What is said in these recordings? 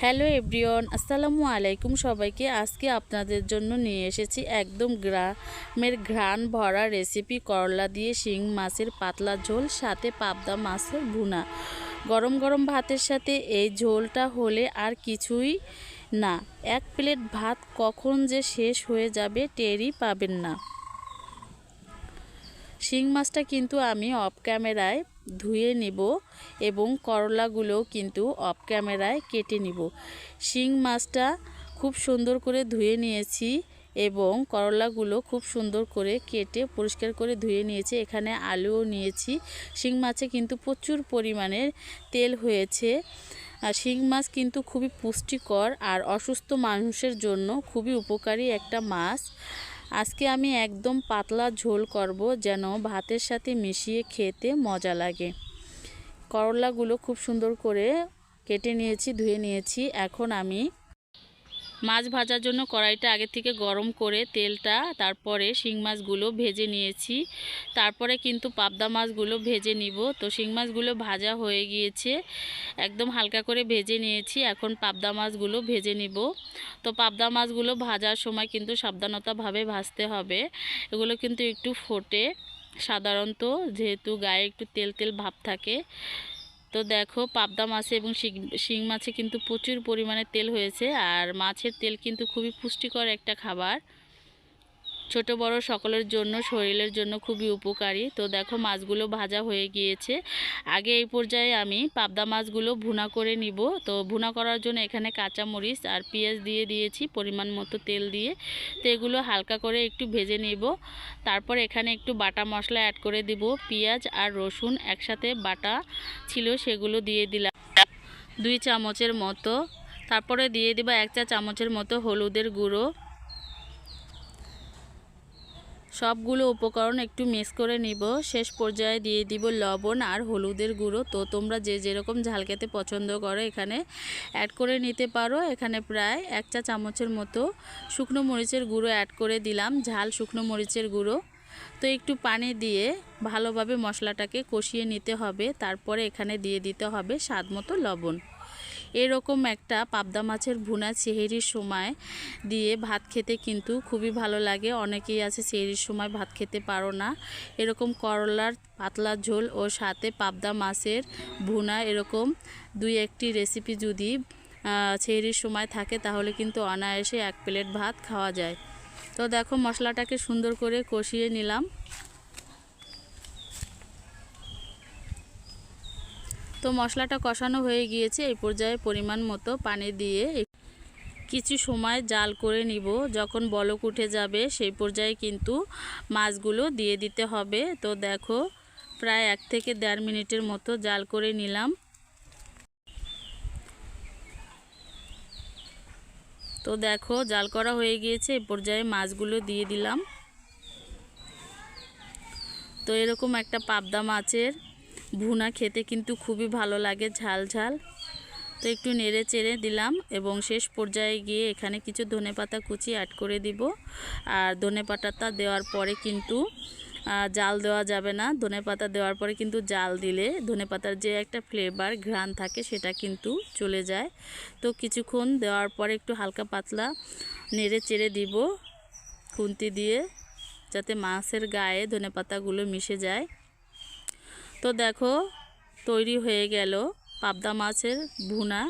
Hello everyone, আসসালামু আলাইকুম সবাইকে। আজকে আপনাদের জন্য নিয়ে এসেছি একদম গ্রামের ঘ্রাণ ভরা রেসিপি, করলা দিয়ে শিং মাছের পাতলা ঝোল, সাথে পাবদা মাছের ভুনা। গরম গরম ভাতের সাথে এই ঝোলটা হলে আর কিছুই না। এক প্লেট ভাত কখন যে শেষ হয়ে যাবে টেরই পাবেন না। শিং মাছটা কিন্তু আমি অফ ক্যামেরায় ধুয়ে নিব এবং করলাগুলোও কিন্তু অফ ক্যামেরায় কেটে নিব। শিং মাছটা খুব সুন্দর করে ধুয়ে নিয়েছি এবং করলাগুলো খুব সুন্দর করে কেটে পরিষ্কার করে ধুয়ে নিয়েছি। এখানে আলুও নিয়েছি। শিং মাছে কিন্তু প্রচুর পরিমাণের তেল হয়েছে। আর শিং মাছ কিন্তু খুবই পুষ্টিকর আর অসুস্থ মানুষের জন্য খুবই উপকারী একটা মাছ। আজকে আমি একদম পাতলা ঝোল করব, যেন ভাতের সাথে মিশিয়ে খেতে মজা লাগে। করলাগুলো খুব সুন্দর করে কেটে নিয়েছি, ধুয়ে নিয়েছি। এখন আমি মাছ ভাজার জন্য কড়াইটা আগে থেকে গরম করে তেলটা, তারপরে শিং মাছগুলো ভেজে নিয়েছি। তারপরে কিন্তু পাবদা মাছগুলো ভেজে নিব। তো শিং মাছগুলো ভাজা হয়ে গিয়েছে, একদম হালকা করে ভেজে নিয়েছি। এখন পাবদা মাছগুলো ভেজে নিব। তো পাবদা মাছগুলো ভাজার সময় কিন্তু সাবধানতাভাবে ভাজতে হবে। এগুলো কিন্তু একটু ফোটে সাধারণত, যেহেতু গায়ে একটু তেল তেল ভাব থাকে। তো দেখো, পাবদা মাছে এবং শিং মাছে কিন্তু প্রচুর পরিমাণে তেল হয়েছে। আর মাছের তেল কিন্তু খুবই পুষ্টিকর একটা খাবার, ছোট বড় সকলের জন্য, শরীরের জন্য খুবই উপকারী। তো দেখো, মাছগুলো ভাজা হয়ে গিয়েছে। আগে এই পর্যায়ে আমি পাবদা মাছগুলো ভুনা করে নিব। তো ভুনা করার জন্য এখানে কাঁচামরিচ আর পেঁয়াজ দিয়ে দিয়েছি পরিমাণ মতো তেল দিয়ে। তো এগুলো হালকা করে একটু ভেজে নিব। তারপর এখানে একটু বাটা মশলা অ্যাড করে দিব। পেঁয়াজ আর রসুন একসাথে বাটা ছিল, সেগুলো দিয়ে দিলাম 2 চামচের মতো। তারপরে দিয়ে দিব 1 চা চামচের মতো হলুদের গুঁড়ো। সবগুলো উপকরণ একটু মিক্স করে নিব। শেষ পর্যায়ে দিয়ে দিব লবণ আর হলুদের গুঁড়ো। তো তোমরা যে যেরকম ঝাল খেতে পছন্দ করো এখানে অ্যাড করে নিতে পারো। এখানে প্রায় 1 চা চামচের মতো শুকনো মরিচের গুঁড়ো অ্যাড করে দিলাম, ঝাল শুকনো মরিচের গুঁড়ো। তো একটু পানি দিয়ে ভালোভাবে মশলাটাকে কষিয়ে নিতে হবে। তারপরে এখানে দিয়ে দিতে হবে স্বাদ মতো লবণ। এরকম একটা পাবদা মাছের ভুনা সেহরির সময় দিয়ে ভাত খেতে কিন্তু খুবই ভালো লাগে। অনেকেই আছে সেহরির সময় ভাত খেতে পারো না, এরকম করলার পাতলা ঝোল ও সাথে পাবদা মাছের ভুনা, এরকম 2-1টি রেসিপি যদি সেহরির সময় থাকে তাহলে কিন্তু অনায়াসে 1 প্লেট ভাত খাওয়া যায়। তো দেখো, মশলাটাকে সুন্দর করে কষিয়ে নিলাম। তো মশলাটা কষানো হয়ে গিয়েছে। এই পর্যায়ে পরিমাণ মতো পানি দিয়ে কিছু সময় জাল করে নিব। যখন বলক উঠে যাবে সেই পর্যায়ে কিন্তু মাছগুলো দিয়ে দিতে হবে। তো দেখো, প্রায় 1 থেকে 1.5 মিনিটের মতো জাল করে নিলাম। তো দেখো, জাল করা হয়ে গিয়েছে। এই পর্যায়ে মাছগুলো দিয়ে দিলাম। তো এরকম একটা পাবদা মাছের ভুনা খেতে কিন্তু খুবই ভালো লাগে, ঝাল ঝাল। তো একটু নেড়ে চেড়ে দিলাম এবং শেষ পর্যায়ে গিয়ে এখানে কিছু ধনেপাতা কুচি অ্যাড করে দিব। আর ধনেপাতাটা দেওয়ার পরে কিন্তু জাল দেওয়া যাবে না। ধনেপাতা দেওয়ার পরে কিন্তু জাল দিলে ধনেপাতার যে একটা ফ্লেভার, ঘ্রাণ থাকে, সেটা কিন্তু চলে যায়। তো কিছুক্ষণ দেওয়ার পরে একটু হালকা পাতলা নেড়ে চেড়ে দিব খুন্তি দিয়ে, যাতে মাছের গায়ে ধনেপাতাগুলো মিশে যায়। তো দেখো, তৈরি হয়ে গেল পাবদা মাছের ভুনা।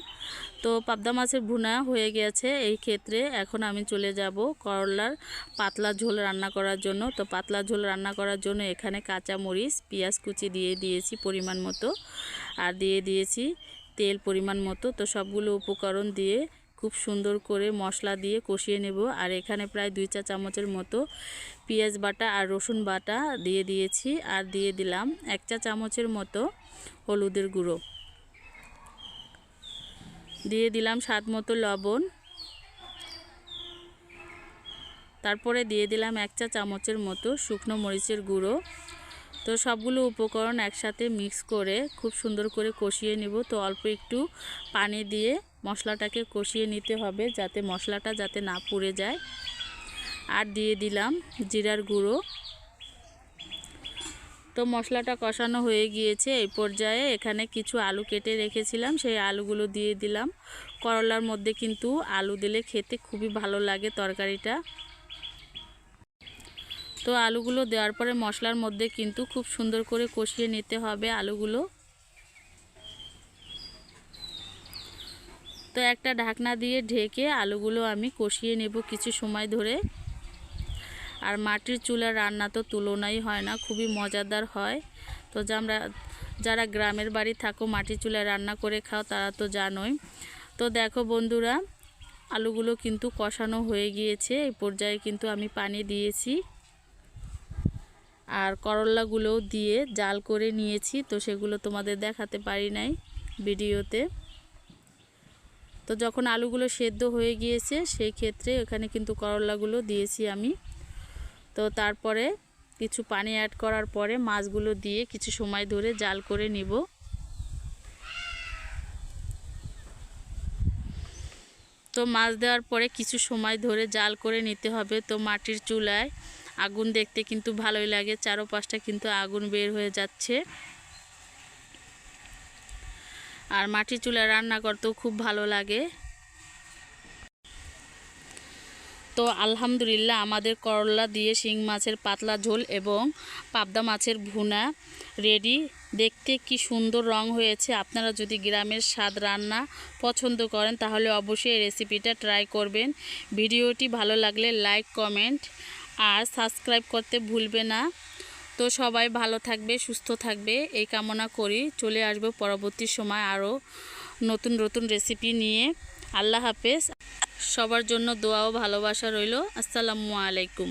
তো পাবদা মাছের ভুনা হয়ে গেছে। এই ক্ষেত্রে এখন আমি চলে যাব করলার পাতলা ঝোল রান্না করার জন্য। তো পাতলা ঝোল রান্না করার জন্য এখানে কাঁচা মরিচ, পেঁয়াজ কুচি দিয়ে দিয়েছি পরিমাণ মতো, আর দিয়ে দিয়েছি তেল পরিমাণ মতো। তো সবগুলো উপকরণ দিয়ে খুব সুন্দর করে মশলা দিয়ে কষিয়ে নেব। আর এখানে প্রায় 2 চা চামচের মতো পেঁয়াজ বাটা আর রসুন বাটা দিয়ে দিয়েছি। আর দিয়ে দিলাম 1 চা চামচের মতো হলুদের গুঁড়ো, দিয়ে দিলাম স্বাদ মতো লবণ। তারপরে দিয়ে দিলাম 1 চা চামচের মতো শুকনো মরিচের গুঁড়ো। তো সবগুলো উপকরণ একসাথে মিক্স করে খুব সুন্দর করে কষিয়ে নিব। তো অল্প একটু পানি দিয়ে মশলাটাকে কষিয়ে নিতে হবে, যাতে মশলাটা না পুড়ে যায়। আর দিয়ে দিলাম জিরার গুঁড়ো। তো মশলাটা কষানো হয়ে গিয়েছে। এই পর্যায়ে এখানে কিছু আলু কেটে রেখেছিলাম, সেই আলুগুলো দিয়ে দিলাম। করলার মধ্যে কিন্তু আলু দিলে খেতে খুবই ভালো লাগে তরকারিটা। তো আলুগুলো দেওয়ার পরে মশলার মধ্যে কিন্তু খুব সুন্দর করে কষিয়ে নিতে হবে আলুগুলো। তো একটা ঢাকনা দিয়ে ঢেকে আলুগুলো আমি কষিয়ে নেব কিছু সময় ধরে। আর মাটির চুলার রান্না তো তুলনাই হয় না, খুবই মজাদার হয়। তো যারা গ্রামের বাড়ি থাকো মাটির চুলায় রান্না করে খাও তারা তো জানোই। তো দেখো বন্ধুরা, আলুগুলো কিন্তু কষানো হয়ে গিয়েছে। এই পর্যায়ে কিন্তু আমি পানি দিয়েছি আর করলাগুলোও দিয়ে জাল করে নিয়েছি। তো সেগুলো তোমাদের দেখাতে পারি নাই ভিডিওতে। তো যখন আলুগুলো সেদ্ধ হয়ে গিয়েছে সেই ক্ষেত্রে এখানে কিন্তু করলাগুলো দিয়েছি আমি। তো তারপরে কিছু পানি অ্যাড করার পরে মাছগুলো দিয়ে কিছু সময় ধরে জাল করে নিব। তো মাছ দেওয়ার পরে কিছু সময় ধরে জাল করে নিতে হবে। তো মাটির চুলায় আগুন দেখতে কিন্তু ভালোই লাগে, চারপাশটা কিন্তু আগুন বের হয়ে যাচ্ছে। আর মাটির চুলায় রান্না করতেও খুব ভালো লাগে। তো আলহামদুলিল্লাহ আমাদের করলা দিয়ে শিং মাছের পাতলা ঝোল এবং পাবদা মাছের ভুনা রেডি। দেখতে কি সুন্দর রং হয়েছে। আপনারা যদি গ্রামের স্বাদ রান্না পছন্দ করেন তাহলে অবশ্যই এই রেসিপিটা ট্রাই করবেন। ভিডিওটি ভালো লাগলে লাইক, কমেন্ট আর সাবস্ক্রাইব করতে ভুলবে না। তো সবাই ভালো থাকবে, সুস্থ থাকবে এই কামনা করি। চলে আসবো পরবর্তী সময় আরও নতুন নতুন রেসিপি নিয়ে। আল্লাহ হাফেজ। সবার জন্য দোয়া ও ভালোবাসা রইল। আসসালামু আলাইকুম।